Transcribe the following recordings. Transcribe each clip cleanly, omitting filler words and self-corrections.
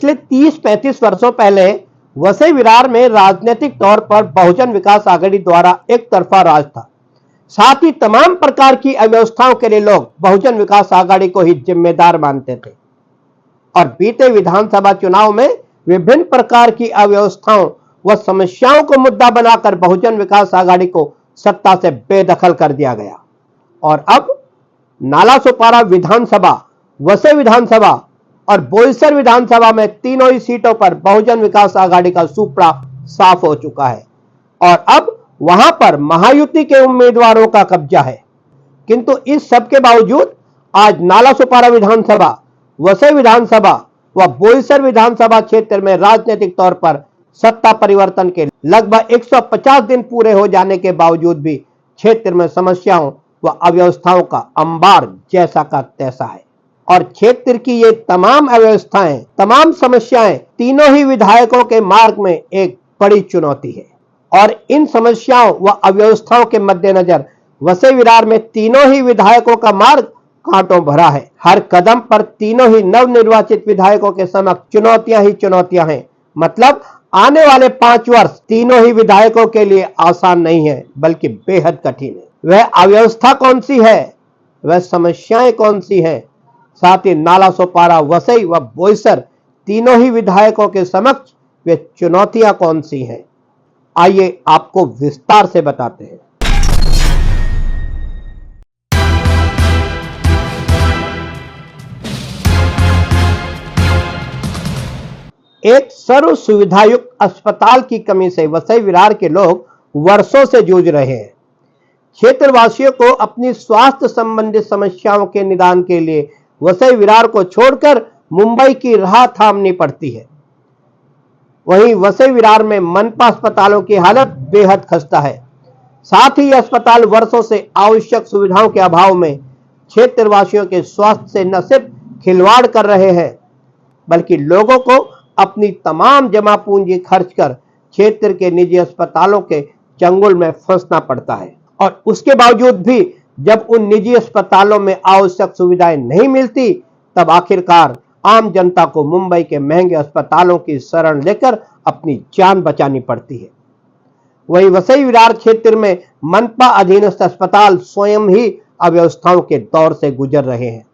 पिछले 30-35 वर्षों पहले वसई विरार में राजनीतिक तौर पर बहुजन विकास आघाड़ी द्वारा एक तरफा राज था। साथ ही तमाम प्रकार की अव्यवस्थाओं के लिए लोग बहुजन विकास आघाड़ी को ही जिम्मेदार मानते थे और बीते विधानसभा चुनाव में विभिन्न प्रकार की अव्यवस्थाओं व समस्याओं को मुद्दा बनाकर बहुजन विकास आघाड़ी को सत्ता से बेदखल कर दिया गया और अब नालासोपारा विधानसभा, वसई विधानसभा और बोईसर विधानसभा में तीनों ही सीटों पर बहुजन विकास आघाड़ी का सुपड़ा साफ हो चुका है और अब वहां पर महायुति के उम्मीदवारों का कब्जा है। किंतु इस सब के बावजूद आज नालासोपारा विधानसभा, वसई विधानसभा व बोईसर विधानसभा क्षेत्र में राजनीतिक तौर पर सत्ता परिवर्तन के लगभग 150 दिन पूरे हो जाने के बावजूद भी क्षेत्र में समस्याओं व अव्यवस्थाओं का अंबार जैसा का तैसा है और क्षेत्र की ये तमाम अव्यवस्थाएं, तमाम समस्याएं तीनों ही विधायकों के मार्ग में एक बड़ी चुनौती है और इन समस्याओं व अव्यवस्थाओं के मद्देनजर वसई विरार में तीनों ही विधायकों का मार्ग कांटों भरा है। हर कदम पर तीनों ही नवनिर्वाचित विधायकों के समक्ष चुनौतियां ही चुनौतियां हैं। मतलब आने वाले 5 वर्ष तीनों ही विधायकों के लिए आसान नहीं है बल्कि बेहद कठिन है। वह अव्यवस्था कौन सी है, वह समस्याएं कौन सी हैं, साथ ही नालासोपारा, वसई व बोईसर तीनों ही विधायकों के समक्ष वे चुनौतियां कौन सी हैं, आइए आपको विस्तार से बताते हैं। एक सर्व सुविधायुक्त अस्पताल की कमी से वसई विरार के लोग वर्षों से जूझ रहे हैं। क्षेत्रवासियों को अपनी स्वास्थ्य संबंधित समस्याओं के निदान के लिए वसई विरार को छोड़कर मुंबई की राह थामनी पड़ती है। वहीं वसई विरार में मनपा अस्पतालों की हालत बेहद खस्ता है। साथ ही अस्पताल वर्षों से आवश्यक सुविधाओं के अभाव में क्षेत्रवासियों के स्वास्थ्य से न सिर्फ खिलवाड़ कर रहे हैं बल्कि लोगों को अपनी तमाम जमा पूंजी खर्च कर क्षेत्र के निजी अस्पतालों के चंगुल में फंसना पड़ता है और उसके बावजूद भी जब उन निजी अस्पतालों में आवश्यक सुविधाएं नहीं मिलती तब आखिरकार आम जनता को मुंबई के महंगे अस्पतालों की शरण लेकर अपनी जान बचानी पड़ती है। वहीं वसई विरार क्षेत्र में मनपा अधीनस्थ अस्पताल स्वयं ही अव्यवस्थाओं के दौर से गुजर रहे हैं।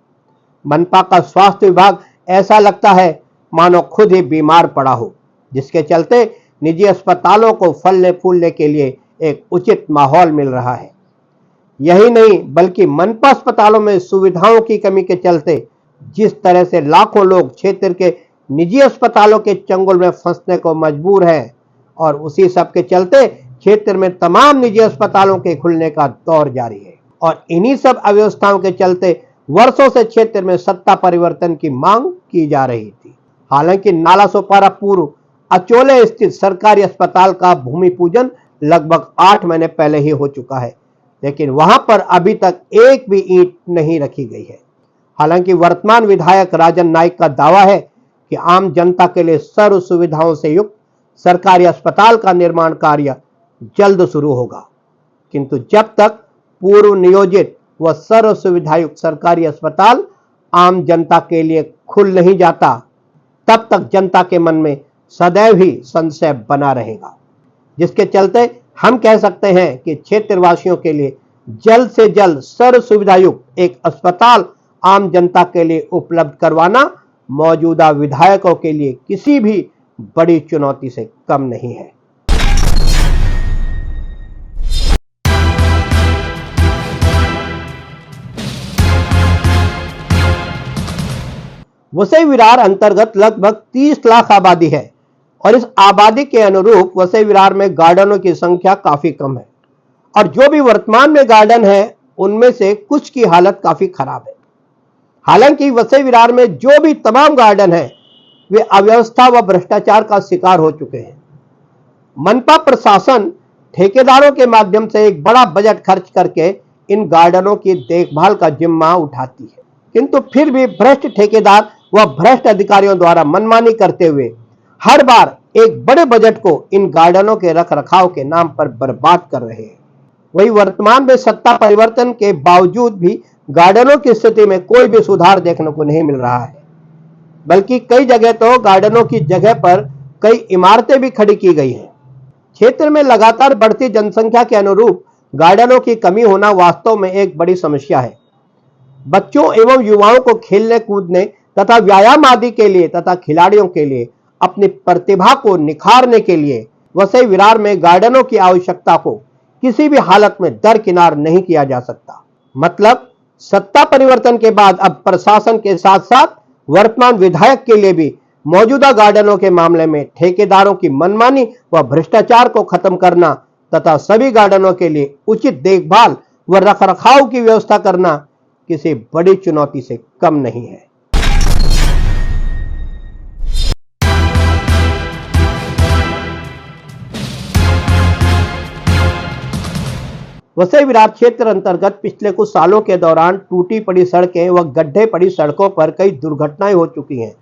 मनपा का स्वास्थ्य विभाग ऐसा लगता है मानो खुद ही बीमार पड़ा हो, जिसके चलते निजी अस्पतालों को फलने फूलने के लिए एक उचित माहौल मिल रहा है। यही नहीं बल्कि मनपा अस्पतालों में सुविधाओं की कमी के चलते जिस तरह से लाखों लोग क्षेत्र के निजी अस्पतालों के चंगुल में फंसने को मजबूर हैं और उसी सब के चलते क्षेत्र में तमाम निजी अस्पतालों के खुलने का दौर जारी है और इन्हीं सब अव्यवस्थाओं के चलते वर्षों से क्षेत्र में सत्ता परिवर्तन की मांग की जा रही थी। हालांकि नालासोपारा पूर्व अचोले स्थित सरकारी अस्पताल का भूमि पूजन लगभग 8 महीने पहले ही हो चुका है, लेकिन वहां पर अभी तक एक भी ईंट नहीं रखी गई है। हालांकि वर्तमान विधायक राजन नाइक का दावा है कि आम जनता के लिए सर्व सुविधाओं से युक्त सरकारी अस्पताल का निर्माण कार्य जल्द शुरू होगा, किंतु जब तक पूर्व नियोजित व सर्व सुविधायुक्त सरकारी अस्पताल आम जनता के लिए खुल नहीं जाता तब तक जनता के मन में सदैव ही संशय बना रहेगा, जिसके चलते हम कह सकते हैं कि क्षेत्रवासियों के लिए जल्द से जल्द सर्व सुविधायुक्त एक अस्पताल आम जनता के लिए उपलब्ध करवाना मौजूदा विधायकों के लिए किसी भी बड़ी चुनौती से कम नहीं है। वसई विरार अंतर्गत लगभग 30 लाख आबादी है और इस आबादी के अनुरूप वसई विरार में गार्डनों की संख्या काफी कम है और जो भी वर्तमान में गार्डन है उनमें से कुछ की हालत काफी खराब है। हालांकि वसई विरार में जो भी तमाम गार्डन है वे अव्यवस्था व भ्रष्टाचार का शिकार हो चुके हैं। मनपा प्रशासन ठेकेदारों के माध्यम से एक बड़ा बजट खर्च करके इन गार्डनों की देखभाल का जिम्मा उठाती है, किंतु फिर भी भ्रष्ट ठेकेदार व भ्रष्ट अधिकारियों द्वारा मनमानी करते हुए हर बार एक बड़े बजट को इन गार्डनों के रखरखाव के नाम पर बर्बाद कर रहे हैं। वही वर्तमान में सत्ता परिवर्तन के बावजूद भी गार्डनों की स्थिति में कोई भी सुधार देखने को नहीं मिल रहा है। बल्कि कई जगह तो गार्डनों की जगह पर कई इमारतें भी खड़ी की गई हैं। क्षेत्र में लगातार बढ़ती जनसंख्या के अनुरूप गार्डनों की कमी होना वास्तव में एक बड़ी समस्या है। बच्चों एवं युवाओं को खेलने कूदने तथा व्यायाम आदि के लिए तथा खिलाड़ियों के लिए अपनी प्रतिभा को निखारने के लिए वसई विरार में गार्डनों की आवश्यकता को किसी भी हालत में दरकिनार नहीं किया जा सकता। मतलब सत्ता परिवर्तन के बाद अब प्रशासन के साथ साथ वर्तमान विधायक के लिए भी मौजूदा गार्डनों के मामले में ठेकेदारों की मनमानी व भ्रष्टाचार को खत्म करना तथा सभी गार्डनों के लिए उचित देखभाल व रखरखाव की व्यवस्था करना किसी बड़ी चुनौती से कम नहीं है। वसई विरार क्षेत्र अंतर्गत पिछले कुछ सालों के दौरान टूटी पड़ी सड़कें व गड्ढे पड़ी सड़कों पर कई दुर्घटनाएं हो चुकी हैं,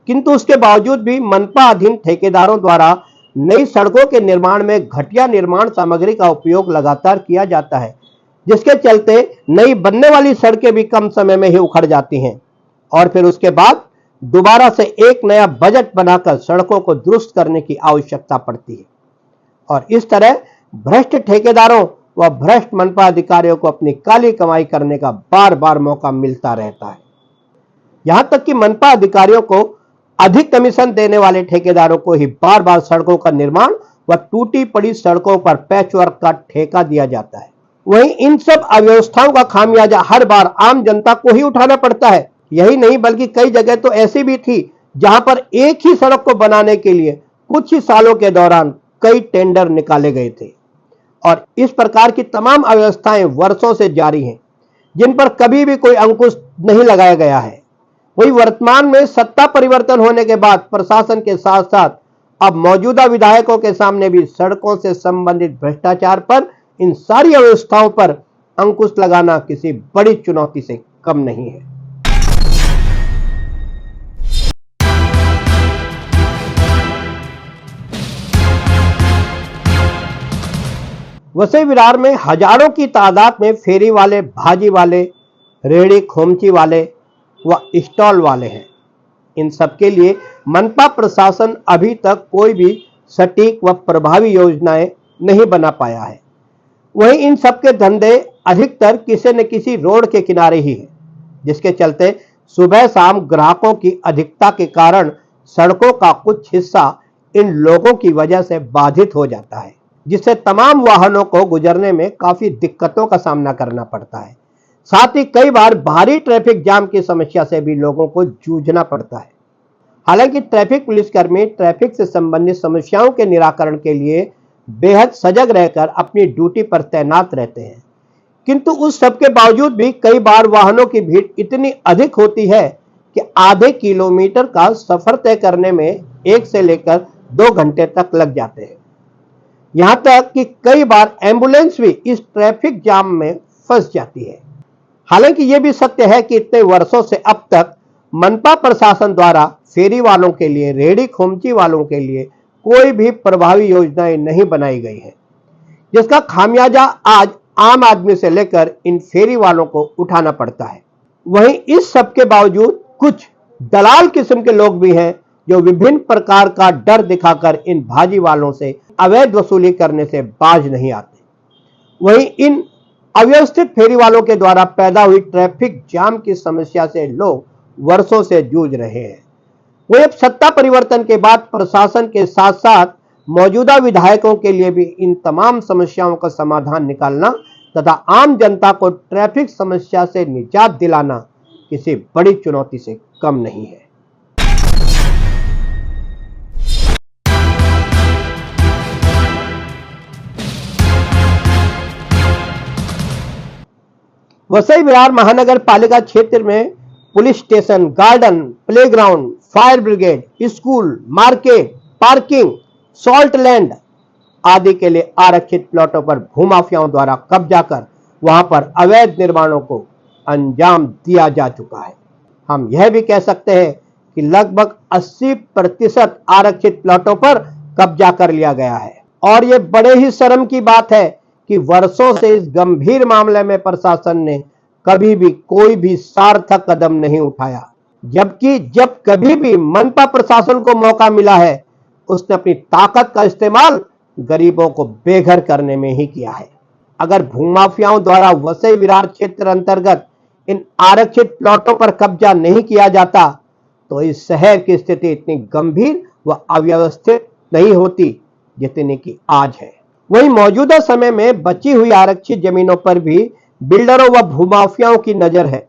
किंतु उसके बावजूद भी मनपा अधीन ठेकेदारों द्वारा नई सड़कों के निर्माण में घटिया निर्माण सामग्री का उपयोग लगातार किया जाता है, जिसके चलते नई बनने वाली सड़कें भी कम समय में ही उखड़ जाती हैं और फिर उसके बाद दोबारा से एक नया बजट बनाकर सड़कों को दुरुस्त करने की आवश्यकता पड़ती है और इस तरह भ्रष्ट ठेकेदारों व भ्रष्ट मनपा अधिकारियों को अपनी काली कमाई करने का बार बार मौका मिलता रहता है। यहां तक कि मनपा अधिकारियों को अधिक कमीशन देने वाले ठेकेदारों को ही बार बार सड़कों का निर्माण व टूटी पड़ी सड़कों पर पैचवर्क का ठेका दिया जाता है। वहीं इन सब अव्यवस्थाओं का खामियाजा हर बार आम जनता को ही उठाना पड़ता है। यही नहीं बल्कि कई जगह तो ऐसी भी थी जहां पर एक ही सड़क को बनाने के लिए कुछ ही सालों के दौरान कई टेंडर निकाले गए थे और इस प्रकार की तमाम अव्यवस्थाएं वर्षों से जारी हैं, जिन पर कभी भी कोई अंकुश नहीं लगाया गया है। वही वर्तमान में सत्ता परिवर्तन होने के बाद प्रशासन के साथ साथ अब मौजूदा विधायकों के सामने भी सड़कों से संबंधित भ्रष्टाचार पर इन सारी अव्यवस्थाओं पर अंकुश लगाना किसी बड़ी चुनौती से कम नहीं है। वसई विरार में हजारों की तादाद में फेरी वाले, भाजी वाले, रेहड़ी खोमची वाले व स्टॉल वाले हैं। इन सबके लिए मनपा प्रशासन अभी तक कोई भी सटीक व प्रभावी योजनाएं नहीं बना पाया है। वहीं इन सबके धंधे अधिकतर किसी न किसी रोड के किनारे ही है, जिसके चलते सुबह शाम ग्राहकों की अधिकता के कारण सड़कों का कुछ हिस्सा इन लोगों की वजह से बाधित हो जाता है, जिससे तमाम वाहनों को गुजरने में काफी दिक्कतों का सामना करना पड़ता है। साथ ही कई बार भारी ट्रैफिक जाम की समस्या से भी लोगों को जूझना पड़ता है। हालांकि ट्रैफिक पुलिसकर्मी ट्रैफिक से संबंधित समस्याओं के निराकरण के लिए बेहद सजग रहकर अपनी ड्यूटी पर तैनात रहते हैं, किंतु उस सब के बावजूद भी कई बार वाहनों की भीड़ इतनी अधिक होती है कि आधे किलोमीटर का सफर तय करने में 1 से लेकर 2 घंटे तक लग जाते हैं। यहां तक कि कई बार एम्बुलेंस भी इस ट्रैफिक जाम में फंस जाती है। हालांकि यह भी सत्य है कि इतने वर्षों से अब तक मनपा प्रशासन द्वारा फेरी वालों के लिए, रेहड़ी खोमची वालों के लिए कोई भी प्रभावी योजनाएं नहीं बनाई गई है, जिसका खामियाजा आज आम आदमी से लेकर इन फेरी वालों को उठाना पड़ता है। वहीं इस सब के बावजूद कुछ दलाल किस्म के लोग भी हैं जो विभिन्न प्रकार का डर दिखाकर इन भाजी वालों से अवैध वसूली करने से बाज नहीं आते। वहीं इन अव्यवस्थित फेरी वालों के द्वारा पैदा हुई ट्रैफिक जाम की समस्या से लोग वर्षों से जूझ रहे हैं। वहीं अब सत्ता परिवर्तन के बाद प्रशासन के साथ साथ मौजूदा विधायकों के लिए भी इन तमाम समस्याओं का समाधान निकालना तथा आम जनता को ट्रैफिक समस्या से निजात दिलाना किसी बड़ी चुनौती से कम नहीं है। वसई विरार महानगर पालिका क्षेत्र में police station, garden, playground, fire brigade, school, market, parking, salt land आदि के लिए आरक्षित प्लॉटों पर भूमाफियाओं द्वारा कब्जा कर वहां पर अवैध निर्माणों को अंजाम दिया जा चुका है। हम यह भी कह सकते हैं कि लगभग 80% आरक्षित प्लॉटों पर कब्जा कर लिया गया है और यह बड़े ही शर्म की बात है कि वर्षों से इस गंभीर मामले में प्रशासन ने कभी भी कोई भी सार्थक कदम नहीं उठाया। जबकि जब कभी भी मनपा प्रशासन को मौका मिला है, उसने अपनी ताकत का इस्तेमाल गरीबों को बेघर करने में ही किया है। अगर भूमाफियाओं द्वारा वसई विरार क्षेत्र अंतर्गत इन आरक्षित प्लॉटों पर कब्जा नहीं किया जाता तो इस शहर की स्थिति इतनी गंभीर व अव्यवस्थित नहीं होती जितनी कि आज है। वहीं मौजूदा समय में बची हुई आरक्षित जमीनों पर भी बिल्डरों व भूमाफियाओं की नजर है।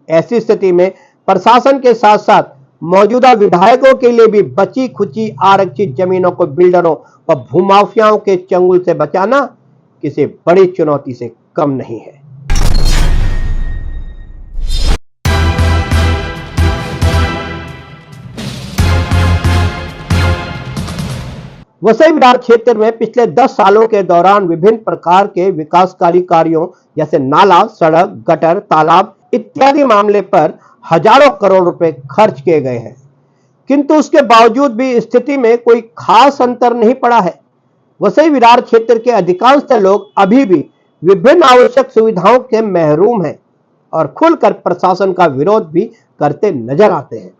ऐसी स्थिति में प्रशासन के साथ साथ मौजूदा विधायकों के लिए भी बची खुची आरक्षित जमीनों को बिल्डरों व भूमाफियाओं के चंगुल से बचाना किसी बड़ी चुनौती से कम नहीं है। वसई विरार क्षेत्र में पिछले 10 सालों के दौरान विभिन्न प्रकार के विकासकारी कार्यों जैसे नाला, सड़क, गटर, तालाब इत्यादि मामले पर हजारों करोड़ रुपए खर्च किए गए हैं, किंतु उसके बावजूद भी स्थिति में कोई खास अंतर नहीं पड़ा है। वसई विरार क्षेत्र के अधिकांश लोग अभी भी विभिन्न आवश्यक सुविधाओं के महरूम हैं और खुलकर प्रशासन का विरोध भी करते नजर आते हैं।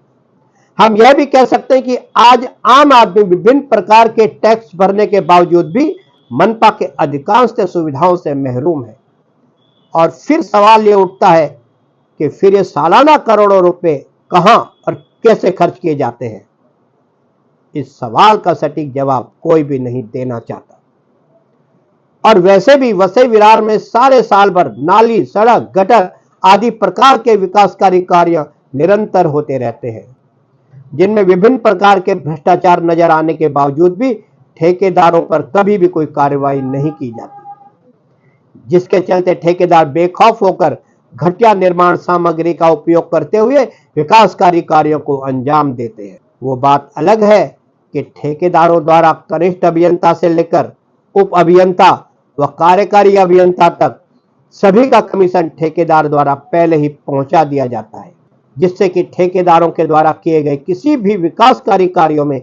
हम यह भी कह सकते हैं कि आज आम आदमी विभिन्न प्रकार के टैक्स भरने के बावजूद भी मनपा के अधिकांश सुविधाओं से महरूम है। और फिर सवाल यह उठता है कि फिर ये सालाना करोड़ों रुपए कहां और कैसे खर्च किए जाते हैं। इस सवाल का सटीक जवाब कोई भी नहीं देना चाहता। और वैसे भी वसई विरार में सारे साल भर नाली, सड़क, गटर आदि प्रकार के विकासकारी कार्य निरंतर होते रहते हैं, जिनमें विभिन्न प्रकार के भ्रष्टाचार नजर आने के बावजूद भी ठेकेदारों पर कभी भी कोई कार्रवाई नहीं की जाती, जिसके चलते ठेकेदार बेखौफ होकर घटिया निर्माण सामग्री का उपयोग करते हुए विकासकारी कार्यों को अंजाम देते हैं। वो बात अलग है कि ठेकेदारों द्वारा कनिष्ठ अभियंता से लेकर उप अभियंता व कार्यकारी अभियंता तक सभी का कमीशन ठेकेदार द्वारा पहले ही पहुंचा दिया जाता है, जिससे कि ठेकेदारों के द्वारा किए गए किसी भी विकासकारी कार्यों में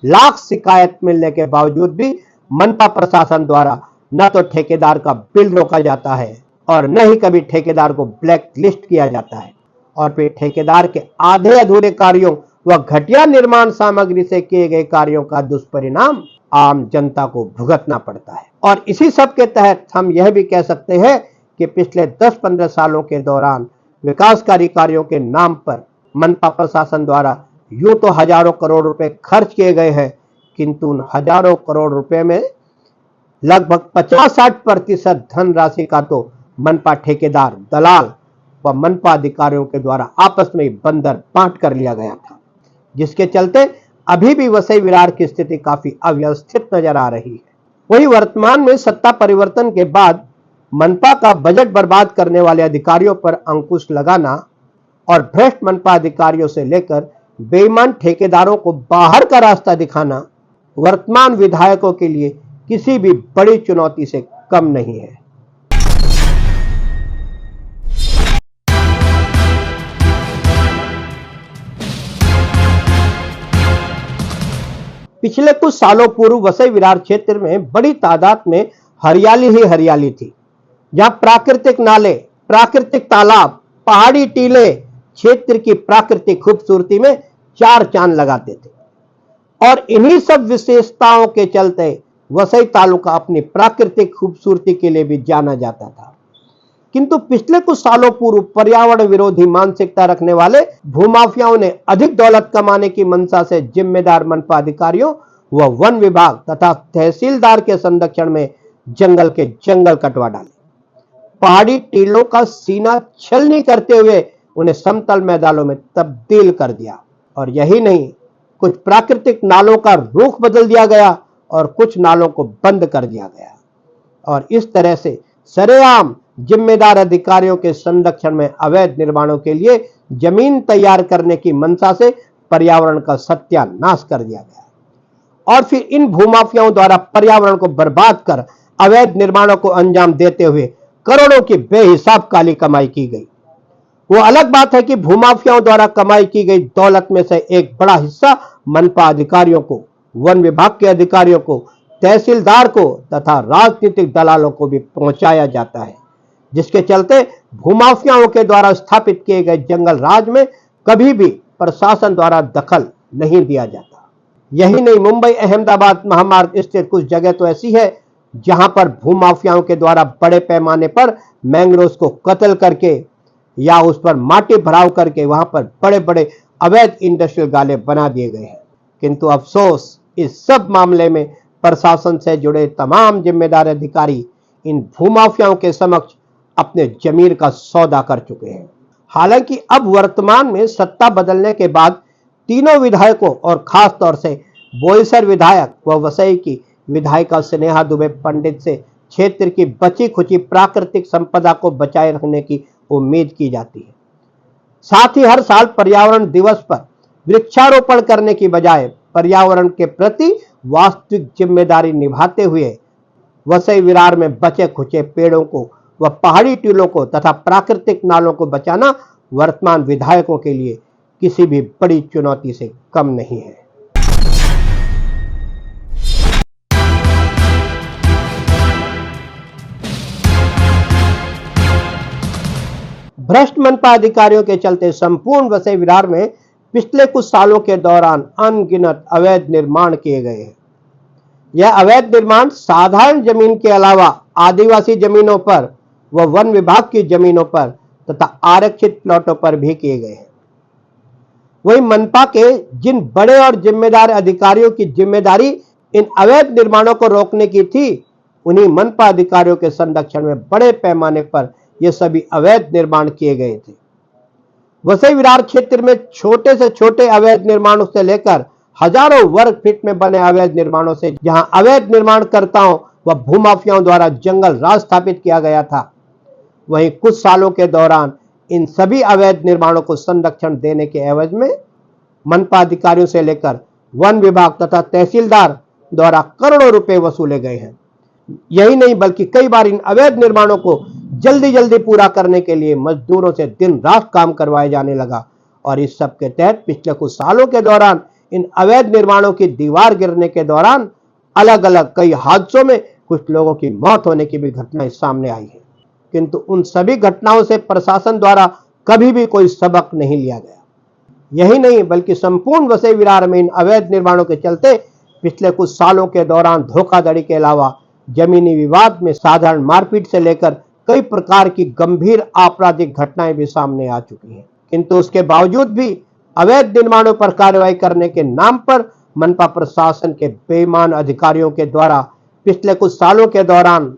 लाख शिकायत मिलने के बावजूद भी मनपा प्रशासन द्वारा न तो ठेकेदार का बिल रोका जाता है और न ही कभी ठेकेदार को ब्लैक लिस्ट किया जाता है। और फिर ठेकेदार के आधे अधूरे कार्यों व घटिया निर्माण सामग्री से किए गए कार्यों का दुष्परिणाम आम जनता को भुगतना पड़ता है। और इसी सब के तहत हम यह भी कह सकते हैं कि पिछले 10-15 सालों के दौरान विकासकारी कार्यों के नाम पर मनपा प्रशासन द्वारा यूं तो हजारों करोड़ रुपए खर्च किए गए हैं, किंतु उन हजारों करोड़ रुपए में लगभग 50-60% धनराशि का तो मनपा ठेकेदार, दलाल व मनपा अधिकारियों के द्वारा आपस में बंदर बांट कर लिया गया था, जिसके चलते अभी भी वसई विरार की स्थिति काफी अव्यवस्थित नजर आ रही है। वही वर्तमान में सत्ता परिवर्तन के बाद मनपा का बजट बर्बाद करने वाले अधिकारियों पर अंकुश लगाना और भ्रष्ट मनपा अधिकारियों से लेकर बेईमान ठेकेदारों को बाहर का रास्ता दिखाना वर्तमान विधायकों के लिए किसी भी बड़ी चुनौती से कम नहीं है। पिछले कुछ सालों पूर्व वसई विरार क्षेत्र में बड़ी तादाद में हरियाली ही हरियाली थी, जहां प्राकृतिक नाले, प्राकृतिक तालाब, पहाड़ी टीले क्षेत्र की प्राकृतिक खूबसूरती में चार चांद लगाते थे। और इन्हीं सब विशेषताओं के चलते वसई तालुका अपनी प्राकृतिक खूबसूरती के लिए भी जाना जाता था। किंतु पिछले कुछ सालों पूर्व पर्यावरण विरोधी मानसिकता रखने वाले भूमाफियाओं ने अधिक दौलत कमाने की मंशा से जिम्मेदार मनपा अधिकारियों व वन विभाग तथा तहसीलदार के संरक्षण में जंगल के जंगल कटवा डाले, पहाड़ी टीलों का सीना छलनी करते हुए उन्हें समतल मैदानों में तब्दील कर दिया। और यही नहीं, कुछ प्राकृतिक नालों का रुख बदल दिया गया और कुछ नालों को बंद कर दिया गया। और इस तरह से सरेआम जिम्मेदार अधिकारियों के संरक्षण में अवैध निर्माणों के लिए जमीन तैयार करने की मंशा से पर्यावरण का सत्यानाश कर दिया गया। और फिर इन भूमाफियाओं द्वारा पर्यावरण को बर्बाद कर अवैध निर्माणों को अंजाम देते हुए करोड़ों की बेहिसाब काली कमाई की गई। वो अलग बात है कि भूमाफियाओं द्वारा कमाई की गई दौलत में से एक बड़ा हिस्सा मनपा अधिकारियों को, वन विभाग के अधिकारियों को, तहसीलदार को तथा राजनीतिक दलालों को भी पहुंचाया जाता है, जिसके चलते भूमाफियाओं के द्वारा स्थापित किए गए जंगल राज में कभी भी प्रशासन द्वारा दखल नहीं दिया जाता। यही नहीं, मुंबई अहमदाबाद महामार्ग स्थित कुछ जगह तो ऐसी है जहां पर भूमाफियाओं के द्वारा बड़े पैमाने पर मैंग्रोव्स को कत्ल करके या उस पर माटी भराव करके वहां पर बड़े बड़े अवैध इंडस्ट्रियल गाले बना दिए गए हैं। किंतु अफसोस, इस सब मामले में प्रशासन से जुड़े तमाम जिम्मेदार अधिकारी इन भूमाफियाओं के समक्ष अपने जमीर का सौदा कर चुके हैं। हालांकि अब वर्तमान में सत्ता बदलने के बाद तीनों विधायकों और खास तौर से बोईसर विधायक व वसई की विधायिका स्नेहा दुबे पंडित से क्षेत्र की बची खुची प्राकृतिक संपदा को बचाए रखने की उम्मीद की जाती है। साथ ही हर साल पर्यावरण दिवस पर वृक्षारोपण करने की बजाय पर्यावरण के प्रति वास्तविक जिम्मेदारी निभाते हुए वसई विरार में बचे खुचे पेड़ों को व पहाड़ी टीलों को तथा प्राकृतिक नालों को बचाना वर्तमान विधायकों के लिए किसी भी बड़ी चुनौती से कम नहीं है। भ्रष्ट मनपा अधिकारियों के चलते संपूर्ण वसई विरार में पिछले कुछ सालों के दौरान अनगिनत अवैध निर्माण किए गए हैं। यह अवैध निर्माण साधारण जमीन के अलावा आदिवासी जमीनों पर व वन विभाग की जमीनों पर तथा आरक्षित प्लॉटों पर भी किए गए हैं। वहीं मनपा के जिन बड़े और जिम्मेदार अधिकारियों की जिम्मेदारी इन अवैध निर्माणों को रोकने की थी, उन्हीं मनपा अधिकारियों के संरक्षण में बड़े पैमाने पर ये सभी अवैध निर्माण किए गए थे। वसई विरार क्षेत्र में छोटे से छोटे अवैध निर्माणों से लेकर हजारों वर्ग फीट में बने अवैध निर्माणों से जहां अवैध निर्माणकर्ताओं व भूमाफियाओं द्वारा जंगल राज स्थापित किया गया था, वहीं कुछ सालों के दौरान इन सभी अवैध निर्माणों को संरक्षण देने के एवज में मनपा अधिकारियों से लेकर वन विभाग तथा तहसीलदार द्वारा करोड़ों रुपए वसूले गए हैं। यही नहीं, बल्कि कई बार इन अवैध निर्माणों को जल्दी जल्दी पूरा करने के लिए मजदूरों से दिन रात काम करवाए जाने लगा और इस सब के तहत पिछले कुछ सालों के दौरान इन अवैध निर्माणों की दीवार गिरने के दौरान अलग अलग कई हादसों में कुछ लोगों की मौत होने की भी घटनाएं सामने आई है। किंतु उन सभी घटनाओं से प्रशासन द्वारा कभी भी कोई सबक नहीं लिया गया। यही नहीं, बल्कि संपूर्ण वसई विरार में इन अवैध निर्माणों के चलते पिछले कुछ सालों के दौरान धोखाधड़ी के अलावा जमीनी विवाद में साधारण मारपीट से लेकर कई प्रकार की गंभीर आपराधिक घटनाएं भी सामने आ चुकी हैं। किंतु उसके बावजूद भी अवैध निर्माणों पर कार्रवाई करने के नाम पर मनपा प्रशासन के बेईमान अधिकारियों के द्वारा पिछले कुछ सालों के दौरान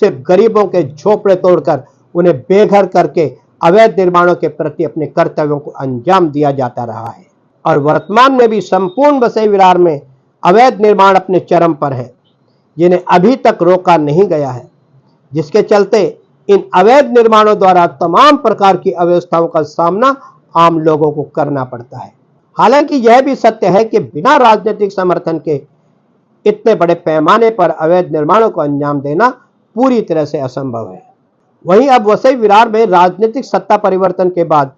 सिर्फ गरीबों के झोपड़े तोड़कर उन्हें बेघर करके अवैध निर्माणों के प्रति अपने कर्तव्यों को अंजाम दिया जाता रहा है। और वर्तमान में भी संपूर्ण वसई विरार में अवैध निर्माण अपने चरम पर है, जिन्हें अभी तक रोका नहीं गया है, जिसके चलते इन अवैध निर्माणों द्वारा तमाम प्रकार की अव्यवस्थाओं का सामना आम लोगों को करना पड़ता है। हालांकि यह भी सत्य है कि बिना राजनीतिक समर्थन के इतने बड़े पैमाने पर अवैध निर्माणों को अंजाम देना पूरी तरह से असंभव है। वहीं अब वसई विरार में राजनीतिक सत्ता परिवर्तन के बाद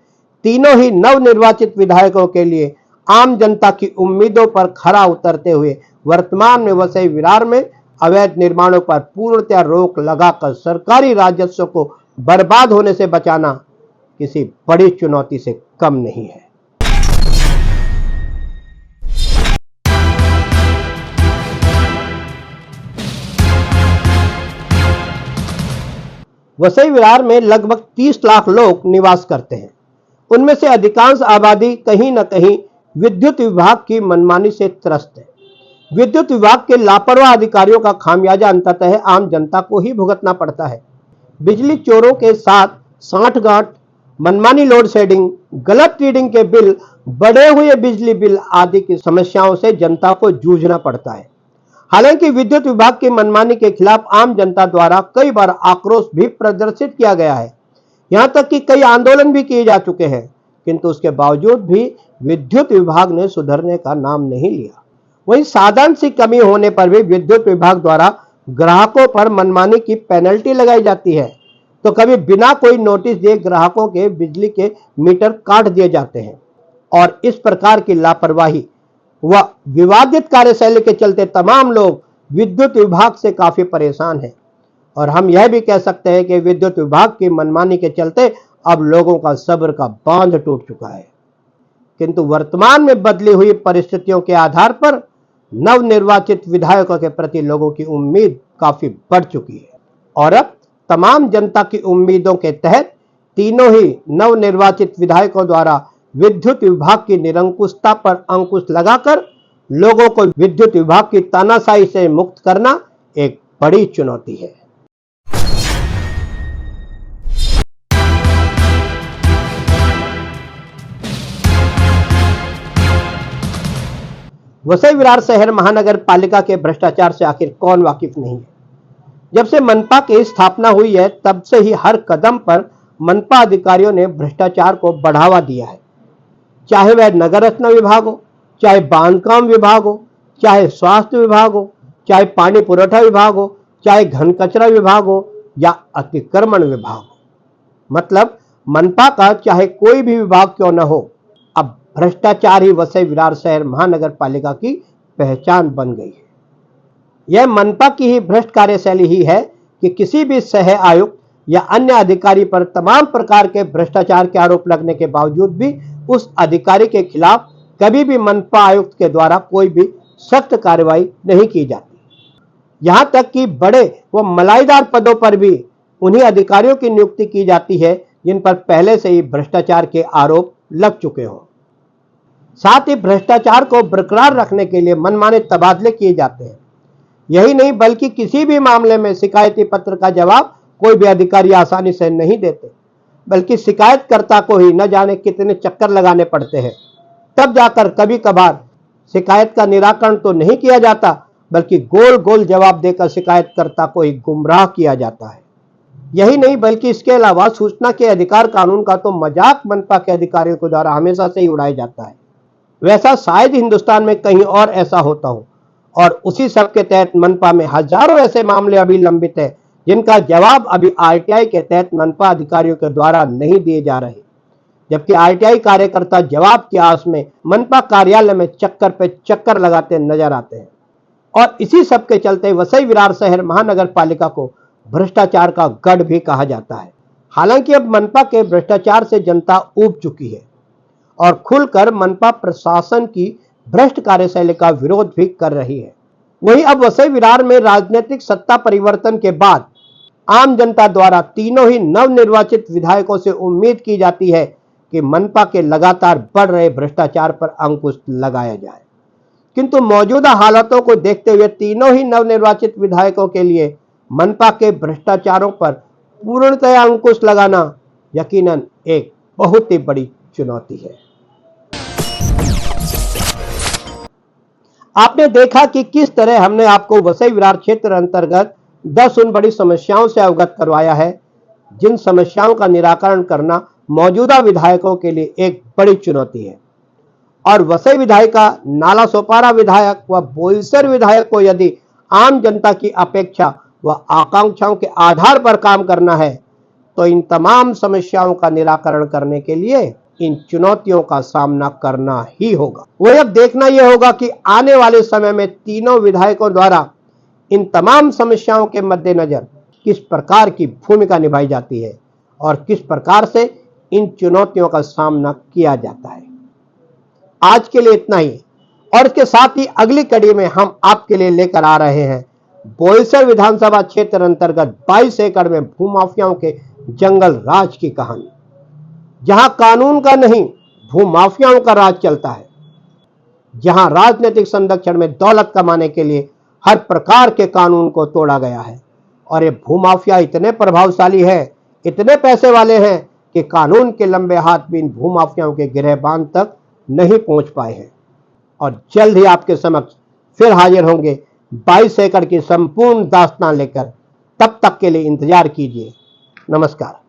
तीनों ही नवनिर्वाचित विधायकों के लिए आम जनता की उम्मीदों पर खरा उतरते हुए वर्तमान में वसई विरार में अवैध निर्माणों पर पूर्णतः रोक लगाकर सरकारी राजस्व को बर्बाद होने से बचाना किसी बड़ी चुनौती से कम नहीं है। वसई विरार में लगभग 30 लाख लोग निवास करते हैं। उनमें से अधिकांश आबादी कहीं न कहीं विद्युत विभाग की मनमानी से त्रस्त है। विद्युत विभाग के लापरवाह अधिकारियों का खामियाजा अंततः आम जनता को ही भुगतना पड़ता है। बिजली चोरों के साथ सांठगांठ, मनमानी लोड शेडिंग, गलत रीडिंग के बिल, बढ़े हुए बिजली बिल आदि की समस्याओं से जनता को जूझना पड़ता है। हालांकि विद्युत विभाग की मनमानी के खिलाफ आम जनता द्वारा कई बार आक्रोश भी प्रदर्शित किया गया है, यहां तक कि कई आंदोलन भी किए जा चुके हैं, किंतु उसके बावजूद भी विद्युत विभाग ने सुधरने का नाम नहीं लिया। वहीं साधन सी कमी होने पर भी विद्युत विभाग द्वारा ग्राहकों पर मनमानी की पेनल्टी लगाई जाती है, तो कभी बिना कोई नोटिस दिए ग्राहकों के बिजली के मीटर काट दिए जाते हैं। और इस प्रकार की लापरवाही व विवादित कार्यशैली के चलते तमाम लोग विद्युत विभाग से काफी परेशान हैं। और हम यह भी कह सकते हैं कि विद्युत विभाग की मनमानी के चलते अब लोगों का सब्र का बांध टूट चुका है। किंतु वर्तमान में बदली हुई परिस्थितियों के आधार पर नवनिर्वाचित विधायकों के प्रति लोगों की उम्मीद काफी बढ़ चुकी है और अब तमाम जनता की उम्मीदों के तहत तीनों ही नवनिर्वाचित विधायकों द्वारा विद्युत विभाग की निरंकुशता पर अंकुश लगाकर लोगों को विद्युत विभाग की तानाशाही से मुक्त करना एक बड़ी चुनौती है। वसई विरार शहर महानगर पालिका के भ्रष्टाचार से आखिर कौन वाकिफ नहीं है। जब से मनपा की स्थापना हुई है तब से ही हर कदम पर मनपा अधिकारियों ने भ्रष्टाचार को बढ़ावा दिया है, चाहे वह नगर रचना विभाग हो, चाहे बांधकाम विभाग हो, चाहे स्वास्थ्य विभाग हो, चाहे पानी पुरवठा विभाग हो, चाहे घन कचरा विभाग हो या अतिक्रमण विभाग हो। मतलब मनपा का चाहे कोई भी विभाग क्यों न हो, अब भ्रष्टाचार ही वसई विरार शहर महानगर पालिका की पहचान बन गई है। यह मनपा की ही भ्रष्ट कार्यशैली ही है कि किसी भी सह आयुक्त या अन्य अधिकारी पर तमाम प्रकार के भ्रष्टाचार के आरोप लगने के बावजूद भी उस अधिकारी के खिलाफ कभी भी मनपा आयुक्त के द्वारा कोई भी सख्त कार्रवाई नहीं की जाती। यहां तक कि बड़े व मलाईदार पदों पर भी उन्हीं अधिकारियों की नियुक्ति की जाती है जिन पर पहले से ही भ्रष्टाचार के आरोप लग चुके हों। साथ ही भ्रष्टाचार को बरकरार रखने के लिए मनमाने तबादले किए जाते हैं। यही नहीं बल्कि किसी भी मामले में शिकायती पत्र का जवाब कोई भी अधिकारी आसानी से नहीं देते, बल्कि शिकायतकर्ता को ही न जाने कितने चक्कर लगाने पड़ते हैं। तब जाकर कभी कभार शिकायत का निराकरण तो नहीं किया जाता, बल्कि गोल गोल जवाब देकर शिकायतकर्ता को ही गुमराह किया जाता है। यही नहीं बल्कि इसके अलावा सूचना के अधिकार कानून का तो मजाक मनपा के अधिकारियों के द्वारा हमेशा से ही उड़ाया जाता है। वैसा शायद हिंदुस्तान में कहीं और ऐसा होता हो, और उसी सब के तहत मनपा में हजारों ऐसे मामले अभी लंबित है जिनका जवाब अभी आरटीआई के तहत मनपा अधिकारियों के द्वारा नहीं दिए जा रहे, जबकि आरटीआई कार्यकर्ता जवाब की आस में मनपा कार्यालय में चक्कर पे चक्कर लगाते नजर आते हैं। और इसी सब के चलते वसई विरार शहर महानगर पालिका को भ्रष्टाचार का गढ़ भी कहा जाता है। हालांकि अब मनपा के भ्रष्टाचार से जनता ऊब चुकी है और खुलकर मनपा प्रशासन की भ्रष्ट कार्यशैली का विरोध भी कर रही है। वहीं अब वसई विरार में राजनीतिक सत्ता परिवर्तन के बाद आम जनता द्वारा तीनों ही नवनिर्वाचित विधायकों से उम्मीद की जाती है कि मनपा के लगातार बढ़ रहे भ्रष्टाचार पर अंकुश लगाया जाए। किंतु मौजूदा हालातों को देखते हुए तीनों ही नवनिर्वाचित विधायकों के लिए मनपा के भ्रष्टाचारों पर पूर्णतया अंकुश लगाना यकीनन एक बहुत ही बड़ी चुनौती है। आपने देखा कि किस तरह हमने आपको वसई विरार क्षेत्र अंतर्गत 10 उन बड़ी समस्याओं से अवगत करवाया है जिन समस्याओं का निराकरण करना मौजूदा विधायकों के लिए एक बड़ी चुनौती है। और वसई विधायिका, नाला सोपारा विधायक व बोईसर विधायक को यदि आम जनता की अपेक्षा व आकांक्षाओं के आधार पर काम करना है तो इन तमाम समस्याओं का निराकरण करने के लिए इन चुनौतियों का सामना करना ही होगा। वही अब देखना यह होगा कि आने वाले समय में तीनों विधायकों द्वारा इन तमाम समस्याओं के मद्देनजर किस प्रकार की भूमिका निभाई जाती है और किस प्रकार से इन चुनौतियों का सामना किया जाता है। आज के लिए इतना ही, और इसके साथ ही अगली कड़ी में हम आपके लिए लेकर आ रहे हैं बोईसर विधानसभा क्षेत्र अंतर्गत 22 एकड़ में भूमाफियाओं के जंगल राज की कहानी, जहां कानून का नहीं भूमाफियाओं का राज चलता है, जहां राजनीतिक संरक्षण में दौलत कमाने के लिए हर प्रकार के कानून को तोड़ा गया है। और ये भूमाफिया इतने प्रभावशाली है, इतने पैसे वाले हैं कि कानून के लंबे हाथ भी इन भूमाफियाओं के गिरहबान तक नहीं पहुंच पाए हैं। और जल्द ही आपके समक्ष फिर हाजिर होंगे 22 एकड़ की संपूर्ण दास्तान लेकर। तब तक के लिए इंतजार कीजिए। नमस्कार।